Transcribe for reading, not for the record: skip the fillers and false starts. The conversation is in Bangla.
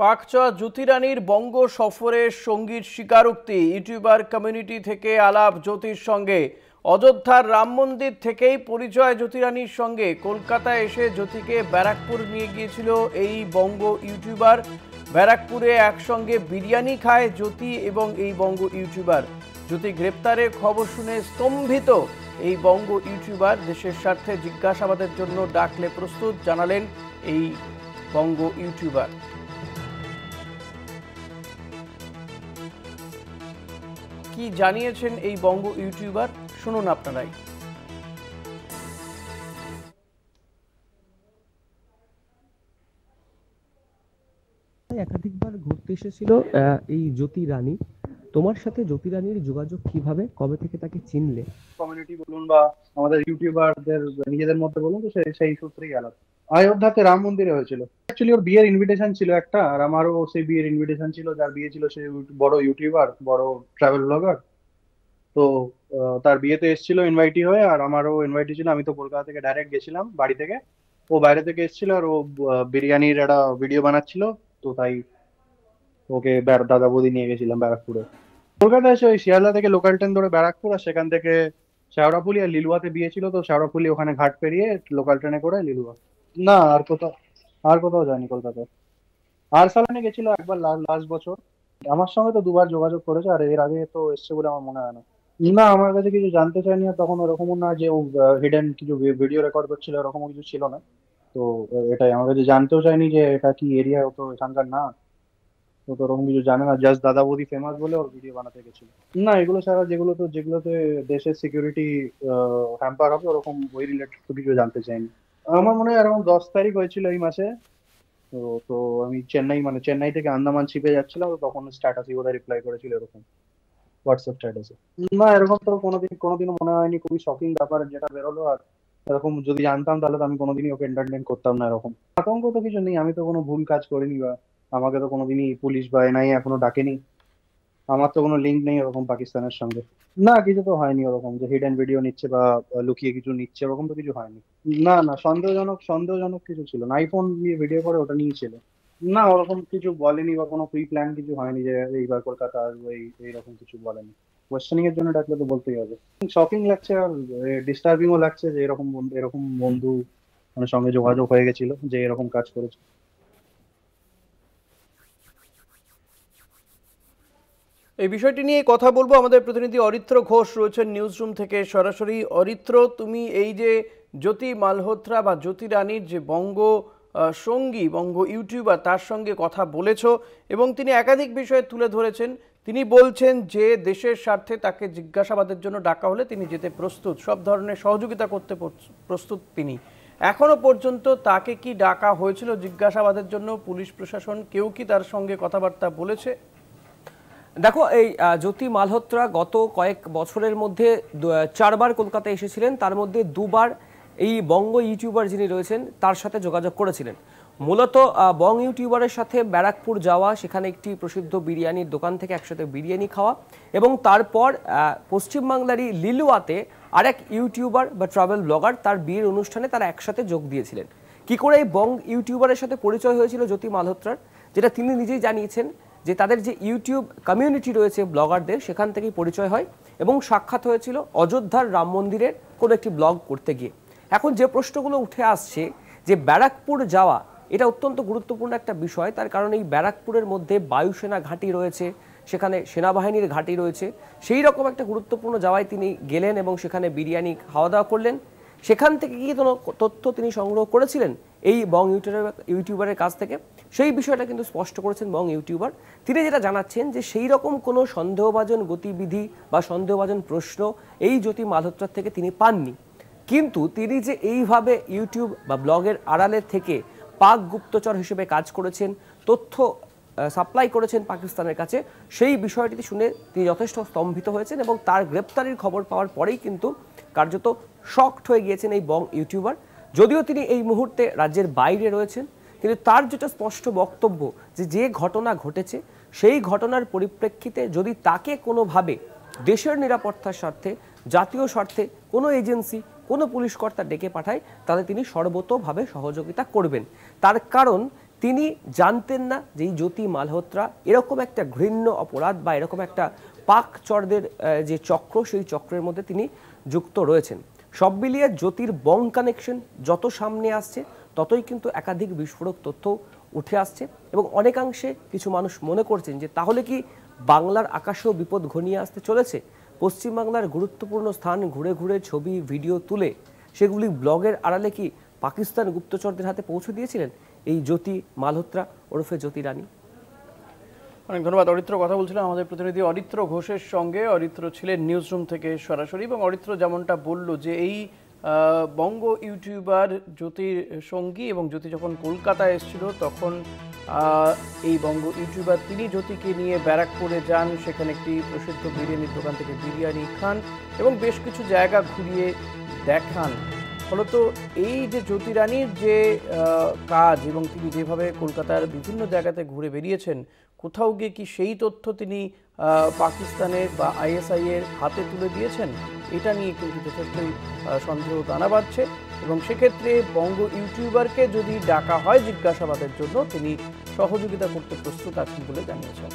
পাকচা জ্যোতি রানীর বঙ্গ সফরের সঙ্গীর স্বীকারোক্তি। ইউটিউবার কমিউনিটি থেকে আলাপ জ্যোতির সঙ্গে। অযোধ্যার রাম মন্দির থেকেই পরিচয় জ্যোতি রানীর সঙ্গে। কলকাতায় এসে জ্যোতিকে ব্যারাকপুর নিয়ে গিয়েছিল এই বঙ্গ ইউটিউবার। ব্যারাকপুরে একসঙ্গে বিরিয়ানি খায় জ্যোতি এবং এই বঙ্গ ইউটিউবার। জ্যোতি গ্রেপ্তারের খবর শুনে স্তম্ভিত এই বঙ্গ ইউটিউবার। দেশের স্বার্থে জিজ্ঞাসাবাদের জন্য ডাকলে প্রস্তুত, জানালেন এই বঙ্গ ইউটিউবার। কি জানিয়েছেন এই বঙ্গ ইউটিউবার, শুনুন আপনারাই। একাধিকবার ঘুরতে এসেছিল এই জ্যোতি রানী। তোমার সাথে জ্যোতি রানীর যোগাযোগ কিভাবে, কবে থেকে তাকে চিনলে? কমিউনিটি বলুন বা আমাদের ইউটিউবারদের নিজেদের মধ্যে বলুন, তো সেই সূত্রেই আলাদা। অযোধ্যাতে রাম মন্দিরে হয়েছিল। অ্যাকচুয়ালি ওর বিয়ের ইনভিটেশন ছিল একটা, আর আমারও সেই বিয়ের ইনভিটেশন ছিল। যার বিয়ে ছিল সে বড় ইউটিউবার, বড় ট্রাভেল ব্লগার। তো তার বিয়েতে এসেছিল ইনভাইটি হয়ে, আর আমারও ইনভাইটি ছিল। আমি তো কলকাতা থেকে ডাইরেক্ট গেছিলাম বাড়ি থেকে, ও বাইরে থেকে এসেছিল। আর ও বিরিয়ানির একটা ভিডিও বানাচ্ছিল, তো তাই ওকে দাদা বৌদি নিয়ে গেছিলাম ব্যারাকপুরে। কলকাতায় এসে ওই শিয়ালদা থেকে লোকাল ট্রেন ধরে ব্যারাকপুর, আর সেখান থেকে শেওড়াফুলি আর লিলুয়াতে বিয়ে ছিল। তো শেওড়াফুলি ওখানে ঘাট পেরিয়ে লোকাল ট্রেনে করে লিলুয়া। না, আর কোথাও যায়নি কলকাতায়। আরসালানে গেছিল একবার লাস্ট বছর। আমার সঙ্গে তো দুবার যোগাযোগ করেছে, আর এর আগে তো এসছে বলে আমার মনে হয় না। না, আমার কাছে কিছু জানতে চাইনি। আর তখন ওরকমও না যে ও হিডেন কিছু ভিডিও রেকর্ড করছিল, এরকমও কিছু ছিল না। তো এটাই, আমার কাছে জানতেও চাইনি যে এটা কি এরিয়া, ও তো এখানকার না। তো ওরকম কিছু জানে না, জাস্ট দাদা বৌদি ফেমাস বলে ওর ভিডিও বানাতে গেছিল। না, এগুলো ছাড়া যেগুলোতে দেশের সিকিউরিটি হ্যাম্পার হবে, ওরকম ওই রিলেটেড তো কিছু জানতে চাইনি। আমার মনে হয় এরকম 10 তারিখ হয়েছিল এই মাসে। তো তো আমি চেন্নাই থেকে আন্দামান শিপে যাচ্ছিলাম, তো তখন স্ট্যাটাসই বোধহয় রিপ্লাই করেছিল এরকম, হোয়াটসঅ্যাপ স্ট্যাটাসে। না, এরকম তো কোনোদিনও মনে হয়নি। খুবই শকিং ব্যাপার যেটা বেরোলো। আর এরকম যদি জানতাম তাহলে তো আমি কোনোদিনই ওকে এন্টারটেইন করতাম না। এরকম আতঙ্ক তো কিছু নেই, আমি তো কোনো ভুল কাজ করিনি, বা আমাকে তো কোনোদিনই পুলিশ বা এনআইএ এখনো ডাকেনি। আমার তো কোনো লিঙ্ক নেই ওরকম পাকিস্তানের সঙ্গে। না, কিছু তো হয়নি ওরকম যে হিডেন ভিডিও নিচ্ছে বা লুকিয়ে কিছু নিচ্ছে, ওরকম তো কিছু হয়নি। না না, সন্দেহজনক কিছু ছিল না। আইফোন দিয়ে ভিডিও করে ওটা নিয়েছিল। না, ওরকম কিছু বলেনি, বা কোনো প্রি প্ল্যান কিছু হয়নি যে এইবার কলকাতা আসবো, এইরকম কিছু বলেনি। কোয়েশ্চেনিং এর জন্য ডাকলে তো বলতেই হবে। শকিং লাগছে, আর ডিস্টার্বিংও লাগছে যে এরকম বন্ধু মানে সঙ্গে যোগাযোগ হয়ে গেছিল যে এরকম কাজ করেছে। এই বিষয়টি নিয়ে কথা বলবো। আমাদের প্রতিনিধি অরিত্র ঘোষ রয়েছেন নিউজ রুম থেকে সরাসরি। অরিত্র, তুমি এই যে জ্যোতি মালহোত্রা বা জ্যোতি রানীর যে বঙ্গ সঙ্গী, বঙ্গ ইউটিউবার, তার সঙ্গে কথা বলেছো এবং তিনি একাধিক বিষয় তুলে ধরেছেন। তিনি বলছেন যে দেশের স্বার্থে তাকে জিজ্ঞাসাবাদের জন্য ডাকা হলে তিনি যেতে প্রস্তুত, সব ধরনের সহযোগিতা করতে প্রস্তুত তিনি। এখনো পর্যন্ত তাকে কি ডাকা হয়েছিল জিজ্ঞাসাবাদের জন্য? পুলিশ প্রশাসন কেউ কি তার সঙ্গে কথাবার্তা বলেছে? দেখো, এই জ্যোতি মালহোত্রা গত কয়েক বছরের মধ্যে 4বার কলকাতায় এসেছিলেন। তার মধ্যে 2বার এই বঙ্গ ইউটিউবার যিনি রয়েছেন তার সাথে যোগাযোগ করেছিলেন। মূলত বঙ্গ ইউটিউবারের সাথে ব্যারাকপুর যাওয়া, সেখানে একটি প্রসিদ্ধ বিরিয়ানির দোকান থেকে একসাথে বিরিয়ানি খাওয়া, এবং তারপর পশ্চিমবাংলারই লিলুয়াতে আরেক ইউটিউবার বা ট্রাভেল ব্লগার তার বিয়ের অনুষ্ঠানে তারা একসাথে যোগ দিয়েছিলেন। কি করে এই বঙ্গ ইউটিউবারের সাথে পরিচয় হয়েছিল জ্যোতি মালহোত্রার, যেটা তিনি নিজেই জানিয়েছেন যে তাদের যে ইউটিউব কমিউনিটি রয়েছে ব্লগারদের, সেখান থেকেই পরিচয় হয় এবং সাক্ষাৎ হয়েছিল অযোধ্যার রাম মন্দিরের কোনো একটি ব্লগ করতে গিয়ে। এখন যে প্রশ্নগুলো উঠে আসছে যে ব্যারাকপুর যাওয়া, এটা অত্যন্ত গুরুত্বপূর্ণ একটা বিষয়। তার কারণ এই ব্যারাকপুরের মধ্যে বায়ুসেনা ঘাঁটি রয়েছে, সেখানে সেনাবাহিনীর ঘাঁটি রয়েছে। সেই রকম একটা গুরুত্বপূর্ণ যাওয়ায় তিনি গেলেন এবং সেখানে বিরিয়ানি খাওয়া দাওয়া করলেন। সেখান থেকে কি কোনো তথ্য তিনি সংগ্রহ করেছিলেন এই বং ইউটিউবারের কাছ থেকে, সেই বিষয়টা কিন্তু স্পষ্ট করেছেন বং ইউটিউবার। তিনি যেটা জানাচ্ছেন যে সেই রকম কোনো সন্দেহভাজন গতিবিধি বা সন্দেহভাজন প্রশ্ন এই জ্যোতি মালহোত্রার থেকে তিনি পাননি। কিন্তু তিনি যে এইভাবে ইউটিউব বা ব্লগের আড়ালে থেকে পাক গুপ্তচর হিসেবে কাজ করেছেন, তথ্য সাপ্লাই করেছেন পাকিস্তানের কাছে, সেই বিষয়টি শুনে তিনি যথেষ্ট স্তম্ভিত হয়েছেন এবং তার গ্রেপ্তারির খবর পাওয়ার পরেই কিন্তু কার্যত শকড হয়ে গিয়েছেন এই বং ইউটিউবার। যদিও তিনি এই মুহূর্তে রাজ্যের বাইরে রয়েছেন, কিন্তু তার যেটা স্পষ্ট বক্তব্য যে ঘটনা ঘটেছে সেই ঘটনার পরিপ্রেক্ষিতে যদি তাকে কোনোভাবে দেশের নিরাপত্তার স্বার্থে, জাতীয় স্বার্থে কোনো এজেন্সি, কোনো পুলিশ কর্তা ডেকে পাঠায়, তাহলে তিনি সর্বতোভাবে সহযোগিতা করবেন। তার কারণ তিনি জানতেন না যে এই জ্যোতি মালহোত্রা এরকম একটা ঘৃণ্য অপরাধ বা এরকম একটা পাক চরদের যে চক্র, সেই চক্রের মধ্যে তিনি যুক্ত রয়েছেন। সব মিলিয়ে জ্যোতির বং কানেকশন যত সামনে আসছে ততই কিন্তু একাধিক বিস্ফোরক তথ্য উঠে আসছে এবং অনেকাংশে কিছু মানুষ মনে করছেন যে তাহলে কি বাংলার আকাশেও বিপদ ঘনিয়ে আসতে চলেছে। পশ্চিমবাংলার গুরুত্বপূর্ণ স্থান ঘুরে ঘুরে ছবি ভিডিও তুলে সেগুলি ব্লগের আড়ালে কি পাকিস্তান গুপ্তচরদের হাতে পৌঁছে দিয়েছিলেন এই জ্যোতি মালহোত্রা ওরফে জ্যোতি রানী? অনেক ধন্যবাদ অরিত্র। কথা বলছিলাম আমাদের প্রতিনিধি অরিত্র ঘোষের সঙ্গে। অরিত্র ছিলেন নিউজ রুম থেকে সরাসরি, এবং অরিত্র যেমনটা বলল যে এই বঙ্গ ইউটিউবার জ্যোতির সঙ্গী, এবং জ্যোতি যখন কলকাতায় এসেছিল তখন এই বঙ্গ ইউটিউবার তিনি জ্যোতিকে নিয়ে ব্যারাকপুরে যান, সেখানে একটি প্রসিদ্ধ বিরিয়ানির দোকান থেকে বিরিয়ানি খান এবং বেশ কিছু জায়গা ঘুরিয়ে দেখান। ফলত এই যে জ্যোতি রানীর যে কাজ এবং তিনি যেভাবে কলকাতার বিভিন্ন জায়গাতে ঘুরে বেরিয়েছেন, কোথাও গিয়ে কি সেই তথ্য তিনি পাকিস্তানের বা আইএসআই এর হাতে তুলে দিয়েছেন, এটা নিয়ে কিন্তু যথেষ্টই সন্দেহ দানা বাঁধছে। এবং সেক্ষেত্রে বঙ্গ ইউটিউবারকে যদি ডাকা হয় জিজ্ঞাসাবাদের জন্য, তিনি সহযোগিতা করতে প্রস্তুত আছেন বলে জানিয়েছেন।